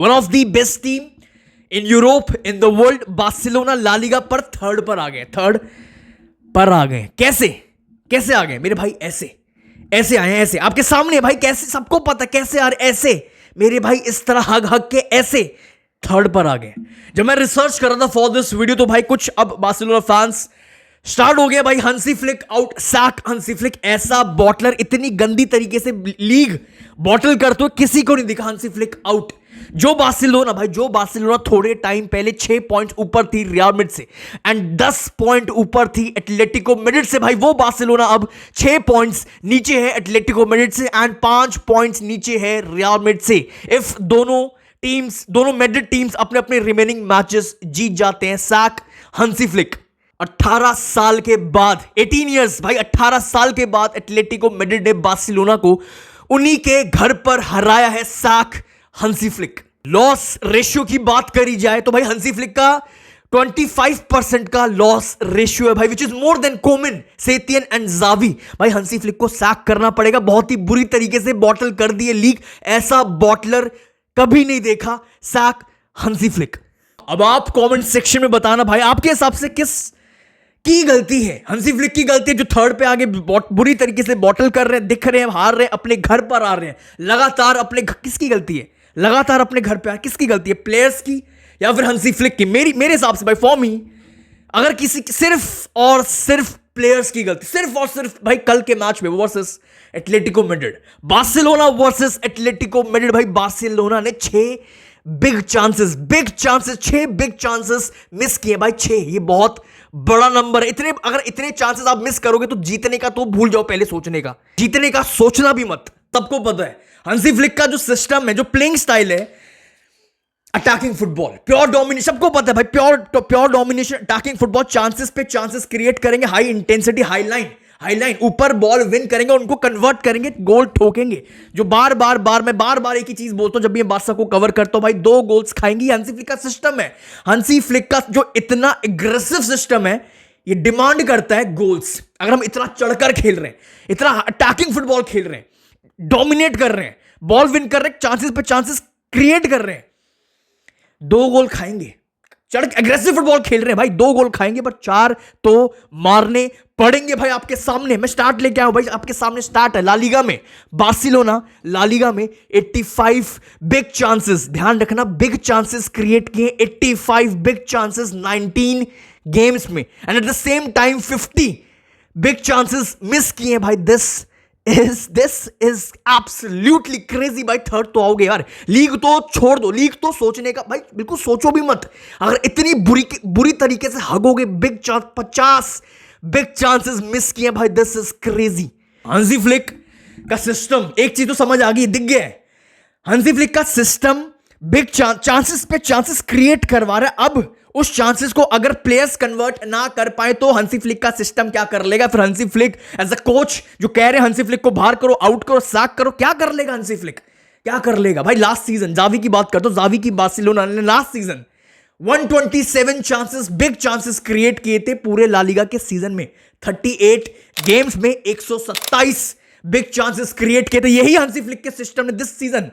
One of the best team in Europe, in the world, Barcelona La Liga पर third पर आ गए। कैसे कैसे आ गए मेरे भाई? ऐसे आए हैं, ऐसे आपके सामने भाई। कैसे? सबको पता कैसे आ रहे, ऐसे मेरे भाई, इस तरह हग के ऐसे थर्ड पर आ गए। जब मैं रिसर्च कर रहा था फॉर दिस वीडियो तो भाई कुछ अब बार्सिलोना फैंस स्टार्ट हो गया भाई। हंसी फ्लिक आउट, सैक हंसी फ्लिक। ऐसा बॉटलर इतनी गंदी तरीके से लीग बॉटल करते हुए किसी को नहीं दिखा। हंसी फ्लिक आउट। जो बार्सिलोना थोड़े टाइम पहले 6 पॉइंट ऊपर थी रियल मैड्रिड से एंड 10 पॉइंट ऊपर थी एटलेटिको मैड्रिड से भाई, वो बार्सिलोना अब 6 पॉइंट्स नीचे है एटलेटिको मैड्रिड से एंड 5 पॉइंट्स नीचे है रियल मैड्रिड से। इफ दोनों मैड्रिड टीम्स अपने अपने रिमेनिंग मैचेस जीत जाते हैं, सैक हंसी फ्लिक 18 साल के बाद, 18 इयर्स भाई, 18 साल के बाद एटलेटिको मैड्रिड ने बार्सिलोना को उन्हीं के घर पर हराया है। सैक हंसी फ्लिक। लॉस रेशियो की बात करी जाए तो भाई हंसी फ्लिक का 25% का लॉस रेशियो है भाई, which is more than Koeman, Setien and Xavi. भाई हंसी फ्लिक को सैक करना पड़ेगा। बहुत ही बुरी तरीके से बॉटल कर दिए लीग। ऐसा बॉटलर कभी नहीं देखा, सैक हंसी फ्लिक। अब आप कमेंट सेक्शन में बताना भाई, आपके हिसाब से किस की गलती है? हंसी फ्लिक की गलती है जो थर्ड पे आगे बुरी तरीके से बॉटल कर रहे हैं, दिख रहे हैं, हार रहे हैं, अपने घर पर आ रहे हैं लगातार। किसकी गलती है? लगातार अपने घर पे किसकी गलती है? प्लेयर्स की या फिर हंसी फ्लिक की? मेरे हिसाब से भाई, फॉर मी, अगर किसी सिर्फ और सिर्फ प्लेयर्स की गलती, सिर्फ और सिर्फ भाई कल के मैच में versus Atletico Madrid, Barcelona versus Atletico Madrid, भाई बार्सिलोना ने 6 बिग चांसेस मिस किए भाई। 6, ये बहुत बड़ा नंबर है। अगर इतने चांसेस आप मिस करोगे तो जीतने का तो भूल जाओ, पहले सोचने का, जीतने का सोचना भी मत। सबको पता है हंसी फ्लिक का जो सिस्टम है, जो प्लेइंग स्टाइल है, अटैकिंग फुटबॉल, प्योर डोमिनेशन। सबको पता है भाई, pure domination, attacking football, chances पे चांसेस क्रिएट करेंगे, हाई इंटेंसिटी, हाई लाइन ऊपर बॉल विन करेंगे, उनको कन्वर्ट करेंगे, गोल ठोकेंगे। जो बार बार एक ही चीज बोलता हूं जब भी बादशाह को कवर करता हूं भाई, 2 गोल्स खाएंगी। हंसी फ्लिक का सिस्टम है। हंसी फ्लिक का जो इतना एग्रेसिव सिस्टम है, ये डिमांड करता है गोल्स। अगर हम इतना चढ़कर खेल रहे हैं, इतना अटैकिंग फुटबॉल खेल रहे हैं, डोमिनेट कर रहे हैं, बॉल विन कर रहे हैं, चांसेस पे चांसेस क्रिएट कर रहे हैं, 2 गोल खाएंगे। एग्रेसिव फुटबॉल खेल रहे हैं भाई, 2 गोल खाएंगे, पर 4 तो मारने पड़ेंगे भाई। आपके सामने मैं स्टार्ट लेके आया हूं भाई, आपके सामने स्टार्ट है ला लीगा में। बार्सिलोना ला लीगा में 85 बिग चांसेस, ध्यान रखना, बिग चांसेस क्रिएट किए, 85 बिग चांसेस 19 गेम्स में, and at the same time 50 big chances miss किए भाई। दिस इज एब्सोल्युटली क्रेजी भाई। थर्ड तो आओगे यार, लीग तो छोड़ दो, लीग तो सोचने का भाई बिल्कुल सोचो भी मत। अगर इतनी बुरी तरीके से हगोगे, 50 बिग चांसेस मिस किए भाई, दिस इज क्रेजी। हंसी फ्लिक का सिस्टम, एक चीज तो समझ आ गई, दिख गया है। हंसी फ्लिक का सिस्टम बिग चांसेस पे चांसेस क्रिएट करवा रहा है। अब उस चांसेस को अगर प्लेयर्स कन्वर्ट ना कर पाए तो हंसी फ्लिक का सिस्टम क्या कर लेगा? फिर हंसी फ्लिक एज अ कोच जो कह रहे हैं हंसी फ्लिक को बाहर करो, आउट करो, सैक करो, क्या कर लेगा हंसी फ्लिक? क्या कर लेगा भाई? लास्ट सीजन जावी की बात करता हूं, जावी की बार्सिलोना ने last season 127 chances, big chances create किए थे पूरे ला लीगा के सीजन में। 38 गेम्स में 127 बिग चांसेस क्रिएट किए थे। यही हंसी फ्लिक के सिस्टम ने दिस सीजन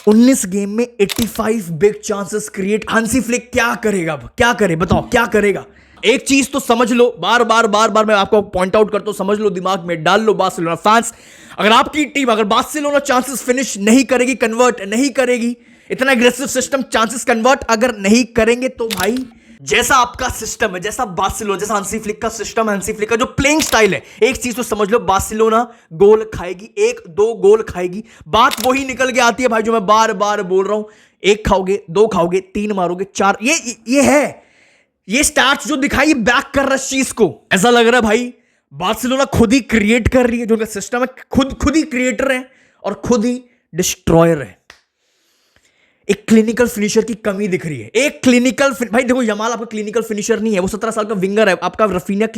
19 गेम में 85 बिग चांसेस क्रिएट। हंसी फ्लिक क्या करेगा? अब क्या करे बताओ, क्या करेगा? एक चीज तो समझ लो, बार बार मैं आपको पॉइंट आउट करता हूं, समझ लो, दिमाग में डाल लो बार्सिलोना फैंस। अगर आपकी टीम, अगर बार्सिलोना चांसेस फिनिश नहीं करेगी, कन्वर्ट नहीं करेगी, इतना एग्रेसिव सिस्टम, चांसेस कन्वर्ट अगर नहीं करेंगे, तो भाई जैसा आपका सिस्टम है, जैसा बार्सिलोना, जैसा हंसी फ्लिक का सिस्टम है, हंसी फ्लिक का जो प्लेइंग स्टाइल है, एक चीज तो समझ लो, बार्सिलोना गोल खाएगी, 1-2 गोल खाएगी। बात वही निकल के आती है भाई जो मैं बार बार बोल रहा हूं, 1 खाओगे, 2 खाओगे, 3 मारोगे, 4, ये है, ये स्टार्ट जो दिखाई बैक कर रहा है इस चीज को। ऐसा लग रहा है भाई बार्सिलोना खुद ही क्रिएट कर रही है, जो उनका सिस्टम है, खुद ही क्रिएटर है और खुद ही डिस्ट्रॉयर है। एक क्लिनिकल फिनिशर की कमी दिख रही है। एक क्लिनिकल भाई देखो, यमाल आपका क्लिनिकल फिनिशर नहीं है, वो 17 साल का विंगर है। आपका रफीनिया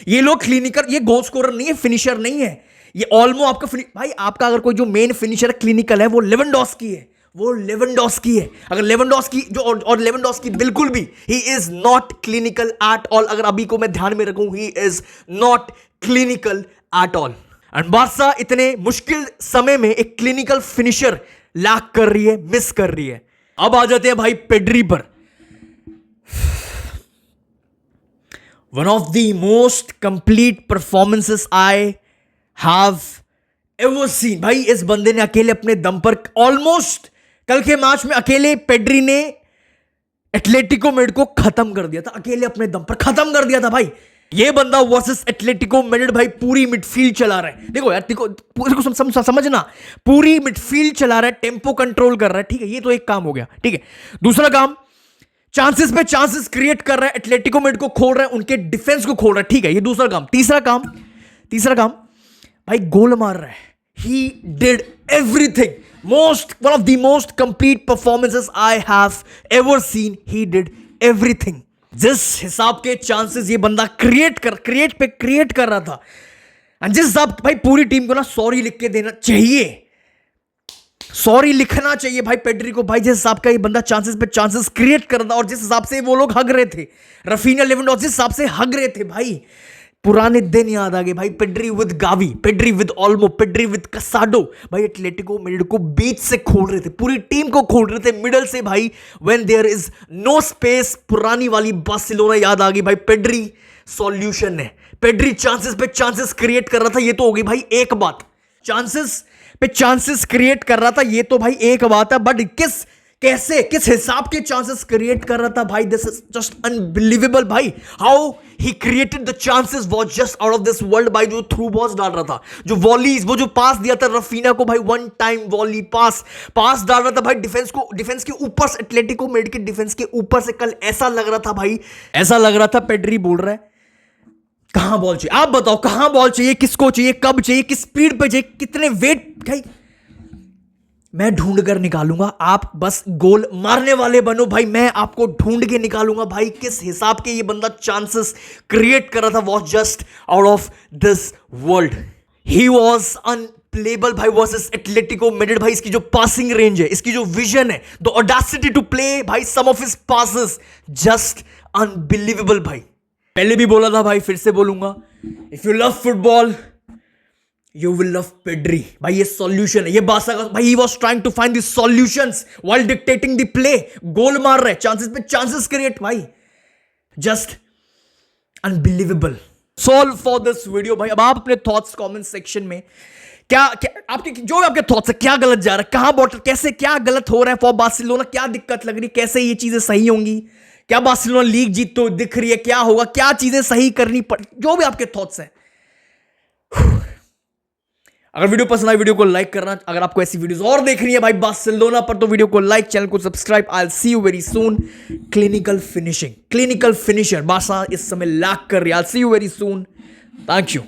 ये लोग क्लिनिकल, ये गोल स्कोरर नहीं है, फिनिशर नहीं है। ये ऑल्मो आपका भाई, आपका अगर कोई जो मेन फिनिशर क्लिनिकल है वो लेवेंडोस्की है, अगर लेवेंडोस्की जो, और लेवेंडोस्की बिल्कुल भी, he is not clinical at all. अगर अभी को मैं ध्यान में रखूं, he is not clinical at all. And Barca इतने मुश्किल समय में एक क्लिनिकल फिनिशर लैक कर रही है, मिस कर रही है। अब आ जाते हैं भाई पेड्री पर। One of the most complete performances I have ever seen. भाई इस बंदे ने अकेले अपने दम पर ऑलमोस्ट कल के मैच में अकेले पेड्री ने एटलेटिको मैड्रिड को खत्म कर दिया था, अकेले अपने दम पर खत्म कर दिया था भाई। ये बंदा वर्सेस एटलेटिको मैड्रिड भाई पूरी मिडफील्ड चला रहा है। देखो यार, देखो समझना, पूरी मिडफील्ड चला रहा है, टेम्पो कंट्रोल कर रहा है, ठीक है, ये तो एक काम हो गया, ठीक है। दूसरा काम, चांसेस पे चांसेस क्रिएट कर रहा है, एटलेटिको मैड्रिड को खोल रहा है, उनके डिफेंस को खोल रहा है, ठीक है, ये दूसरा काम। तीसरा काम भाई गोल मार रहा है। He did everything, one of the most complete performances I have ever seen. He did everything. जिस हिसाब के चांसेस ये बंदा क्रिएट कर रहा था, जिस हिसाब भाई पूरी टीम को ना सॉरी लिख के देना चाहिए, सॉरी लिखना चाहिए भाई पेड्री को। भाई जिस हिसाब का ये बंदा चांसेस पे चांसेस क्रिएट कर रहा था और जिस हिसाब से वो लोग हग रहे थे, रफीना लेवेंडोस्की जिस हिसाब से हग रहे थे भाई, पुराने दिन याद आ गए भाई। Pedri with Gavi, Pedri with Olmo, Pedri with कसाडो, भाई एटलेटिको मैड्रिड को बीच से खोल रहे थे, पूरी टीम को खोल रहे थे मिडल से भाई। When there is no space, पुरानी वाली बार्सिलोना याद आ गई भाई। पेड्री सॉल्यूशन है, पेड्री चांसेस पे चांसेस क्रिएट कर रहा था, ये तो हो गई भाई एक बात। चांसेस पे चांसेस क्रिएट कर रहा था, ये तो भाई एक बात है, बट किस हिसाब के चांसेस क्रिएट कर रहा था भाई, दिस इज जस्ट अनबिलीवेबल भाई। How he created the chances was just out of this world भाई। जो थ्रू बॉल्स डाल रहा था, जो वॉलीज, वो जो पास दिया था रफीना को भाई, वन टाइम वॉली पास डाल रहा था भाई डिफेंस के ऊपर से, एटलेटिको मैड्रिड के डिफेंस के ऊपर से। कल ऐसा लग रहा था भाई, ऐसा लग रहा था पेड्री बोल रहा है कहां बॉल चाहिए, आप बताओ कहां बॉल चाहिए, किसको चाहिए, कब चाहिए, किस स्पीड पे चाहिए, कितने वेट भाई, मैं ढूंढ कर निकालूंगा, आप बस गोल मारने वाले बनो भाई। मैं आपको ढूंढ के निकालूंगा भाई, किस हिसाब के ये बंदा चांसेस क्रिएट कर रहा था, was just out of this world. He was unplayable भाई वर्सेस एटलेटिको मैड्रिड भाई। इसकी जो पासिंग रेंज है, इसकी जो विजन है, द ऑडेसिटी टू प्ले भाई some of his passes, just unbelievable भाई। पहले भी बोला था भाई, फिर से बोलूंगा, if you love football You will love Pedri भाई। ये सॉल्यूशन है, ये बासा का भाई। He was trying to find the solutions while dictating the play. गोल मार रहे, चांसेस पे चांसेस क्रिएट भाई, just unbelievable. Solve for this video भाई। अब आप अपने थॉट्स कमेंट सेक्शन में क्या आपके जो भी आपके थॉट्स है, क्या गलत जा रहा है, कहां बॉटल, कैसे क्या गलत हो रहा है फॉर बार्सिलोना, क्या दिक्कत लग रही है, कैसे ये चीजें सही होंगी, क्या बार्सिलोना लीग जीत तो दिख रही है, क्या होगा, क्या चीजें सही करनी पड़, जो भी आपके थॉट्स हैं। अगर वीडियो पसंद आए वीडियो को लाइक करना, अगर आपको ऐसी वीडियोस और देखनी है भाई बार्सिलोना पर, तो वीडियो को लाइक, चैनल को subscribe. I will see you very soon. Clinical finisher Barca इस समय लैक कर रही है। I will see you very soon. Thank you.